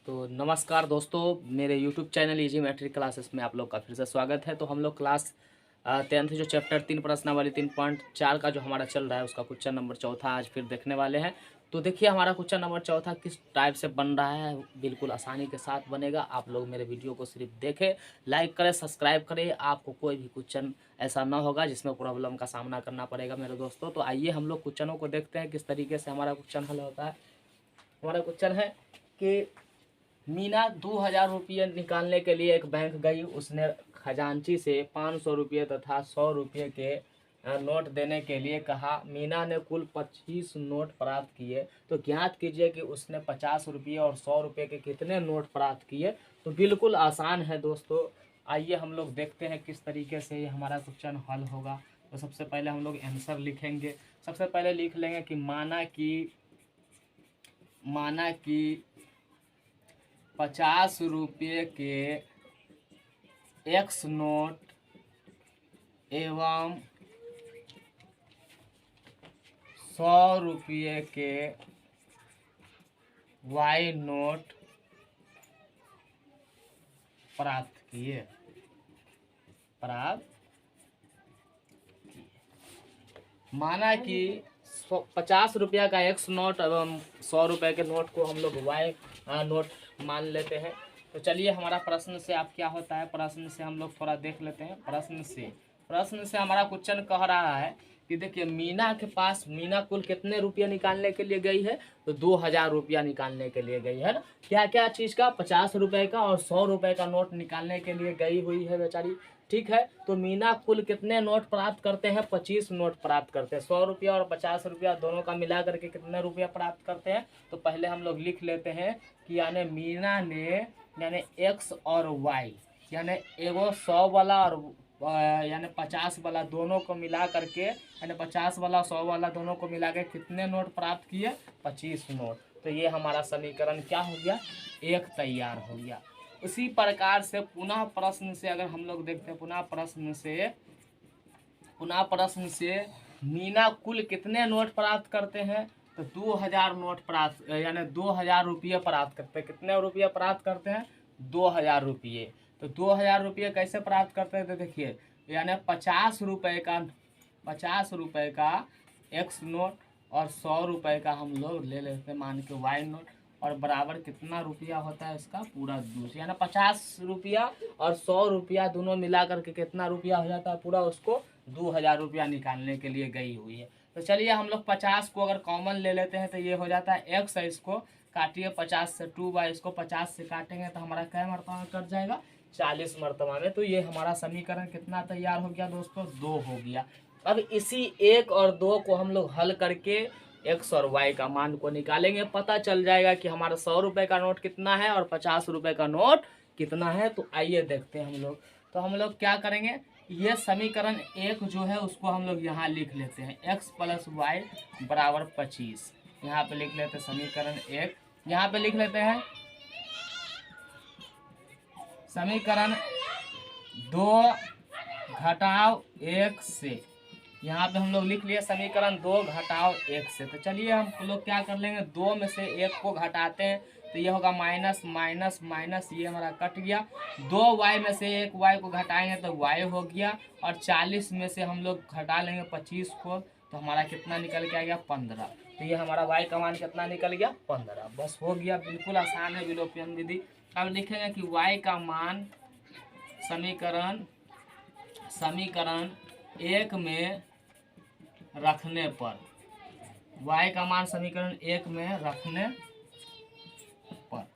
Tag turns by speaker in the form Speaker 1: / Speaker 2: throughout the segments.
Speaker 1: तो नमस्कार दोस्तों, मेरे YouTube channel easy matric classes में आप लोग का फिर से स्वागत है। तो हम लोग क्लास 10th जो चैप्टर 3 प्रश्नावली 3.4 का जो हमारा चल रहा है उसका क्वेश्चन नंबर चौथा आज फिर देखने वाले हैं। तो देखिए हमारा क्वेश्चन नंबर चौथा किस टाइप से बन रहा है, बिल्कुल आसानी के साथ बनेगा। आप लोग मेरे वीडियो को सिर्फ देखें, लाइक करें, सब्सक्राइब करें। आपको कोई भी क्वेश्चन ऐसा ना होगा जिसमें प्रॉब्लम का सामना करना पड़ेगा मेरे दोस्तों। तो आइए हम लोग क्वेश्चनों को देखते हैं किस तरीके से हमारा क्वेश्चन हल होता है। हमारा क्वेश्चन है कि मीना 2000 रुपये निकालने के लिए एक बैंक गई। उसने खजांची से 500 रुपये तथा 100 रुपये के नोट देने के लिए कहा। मीना ने कुल 25 नोट प्राप्त किए। तो ज्ञात कीजिए कि उसने 50 रुपये और 100 रुपये के कितने नोट प्राप्त किए। तो बिल्कुल आसान है दोस्तों। आइए हम लोग देखते हैं किस तरीके से ये हमारा क्वेश्चन हल होगा। तो सबसे पहले हम लोग आंसर लिखेंगे। सबसे पहले लिख लेंगे कि माना कि 50 रुपये के एक्स नोट एवं 100 रुपये के वाई नोट प्राप्त किए। माना कि 50 रुपया का एक्स नोट एवं 100 रुपये के नोट को हम लोग वाई नोट मान लेते हैं। तो चलिए हमारा प्रश्न से आप क्या होता है, प्रश्न से हम लोग थोड़ा देख लेते हैं। प्रश्न से हमारा क्वेश्चन कह रहा है कि देखिए मीना कुल कितने रुपये निकालने के लिए गई है। तो 2000 रुपया निकालने के लिए गई है ना। क्या क्या चीज़ का, 50 रुपये का और 100 रुपये का नोट निकालने के लिए गई हुई है बेचारी। ठीक है, तो मीना कुल कितने नोट प्राप्त करते हैं, 25 नोट प्राप्त करते हैं। 100 रुपया और 50 रुपया दोनों का मिला करके कितने रुपया प्राप्त करते हैं। तो पहले हम लोग लिख लेते हैं कि यानी मीना ने यानी एक्स और वाई यानी एगो 100 वाला और यानी 50 वाला दोनों को मिला करके यानी 50 वाला 100 वाला दोनों को मिला के कितने नोट प्राप्त किए, 25 नोट। तो ये हमारा समीकरण क्या हो गया, एक तैयार हो गया। उसी प्रकार से पुनः प्रश्न से अगर हम लोग देखते हैं, पुनः प्रश्न से मीना कुल कितने नोट प्राप्त करते हैं। तो 2000 नोट प्राप्त यानी 2000 रुपये प्राप्त करते हैं। कितने रुपये प्राप्त करते हैं, 2000 रुपये। तो 2000 रुपये कैसे प्राप्त करते हैं, तो देखिए यानी 50 रुपये का एक्स नोट और 100 रुपये का हम लोग ले लेते हैं मान के वाई नोट, और बराबर कितना रुपया होता है इसका पूरा 200 यानी 50 रुपया और 100 रुपया दोनों मिला करके कितना रुपया हो जाता है पूरा, उसको 2000 रुपया निकालने के लिए गई हुई है। तो चलिए हम लोग 50 को अगर कॉमन ले लेते हैं तो ये हो जाता है एक्स है, इसको काटिए 50 से 2 बाई इसको 50 से काटेंगे तो हमारा क्या मरतबा में कट जाएगा, 40 मरतबा में। तो ये हमारा समीकरण कितना तैयार हो गया दोस्तों, 2 हो गया। अब इसी 1 और 2 को हम लोग हल करके एक्स और वाई का मान को निकालेंगे। पता चल जाएगा कि हमारा 100 रुपये का नोट कितना है और 50 रुपये का नोट कितना है। तो आइए देखते हैं हम लोग। तो हम लोग क्या करेंगे, ये समीकरण 1 जो है उसको हम लोग यहाँ लिख लेते हैं, एक्स प्लस वाई बराबर 25। यहाँ पे लिख लेते हैं समीकरण 1। यहाँ पे लिख लेते हैं समीकरण 2 घटाव 1 से। यहाँ पे हम लोग लिख लिए समीकरण 2 घटाव 1 से। तो चलिए हम लोग क्या कर लेंगे, 2 में से 1 को घटाते हैं तो ये होगा माइनस माइनस माइनस, ये हमारा कट गया। 2 वाई में से 1 वाई को घटाएंगे तो वाई हो गया, और 40 में से हम लोग घटा लेंगे 25 को तो हमारा कितना निकल के आ गया, 15। तो ये हमारा वाई का मान कितना निकल गया, 15। बस हो गया, बिल्कुल आसान है विलोपन विधि। अब लिखेंगे कि वाई का मान समीकरण 1 में रखने पर, y का मान समीकरण 1 में रखने पर।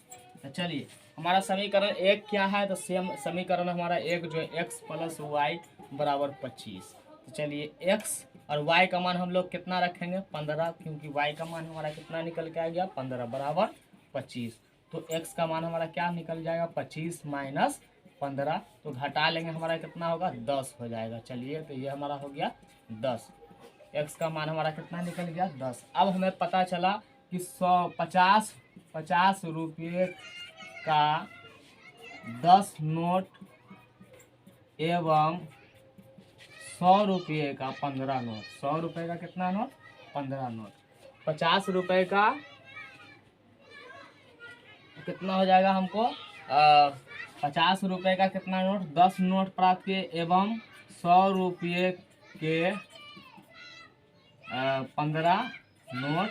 Speaker 1: तो चलिए हमारा समीकरण 1 क्या है, तो सेम समीकरण हमारा 1 जो है x प्लस वाई बराबर 25। तो चलिए x और y का मान हम लोग कितना रखेंगे, 15, क्योंकि y का मान हमारा कितना निकल के आ गया, 15 बराबर 25। तो x का मान हमारा क्या निकल जाएगा, 25 माइनस 15। तो घटा लेंगे हमारा कितना होगा, 10 हो जाएगा। चलिए तो ये हमारा हो गया 10। x का मान हमारा कितना निकल गया, 10। अब हमें पता चला कि 50 रुपये का 10 नोट एवं 100 रुपये का 15 नोट। 100 रुपये का कितना नोट, 15 नोट। 50 रुपये का कितना हो जाएगा हमको 50 रुपये का कितना नोट, 10 नोट प्राप्त किए एवं 100 रुपये के 15 नोट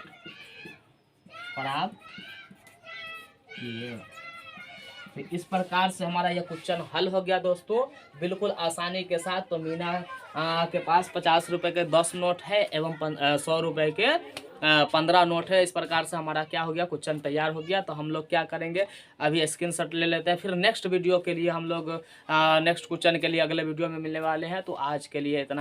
Speaker 1: प्राप्त किए। तो इस प्रकार से हमारा यह क्वेश्चन हल हो गया दोस्तों, बिल्कुल आसानी के साथ। तो मीना के पास 50 रुपये के 10 नोट है एवं 100 रुपये के 15 नोट है। इस प्रकार से हमारा क्या हो गया, क्वेश्चन तैयार हो गया। तो हम लोग क्या करेंगे, अभी स्क्रीनशॉट ले लेते हैं, फिर नेक्स्ट वीडियो के लिए हम लोग नेक्स्ट क्वेश्चन के लिए अगले वीडियो में मिलने वाले हैं। तो आज के लिए इतना।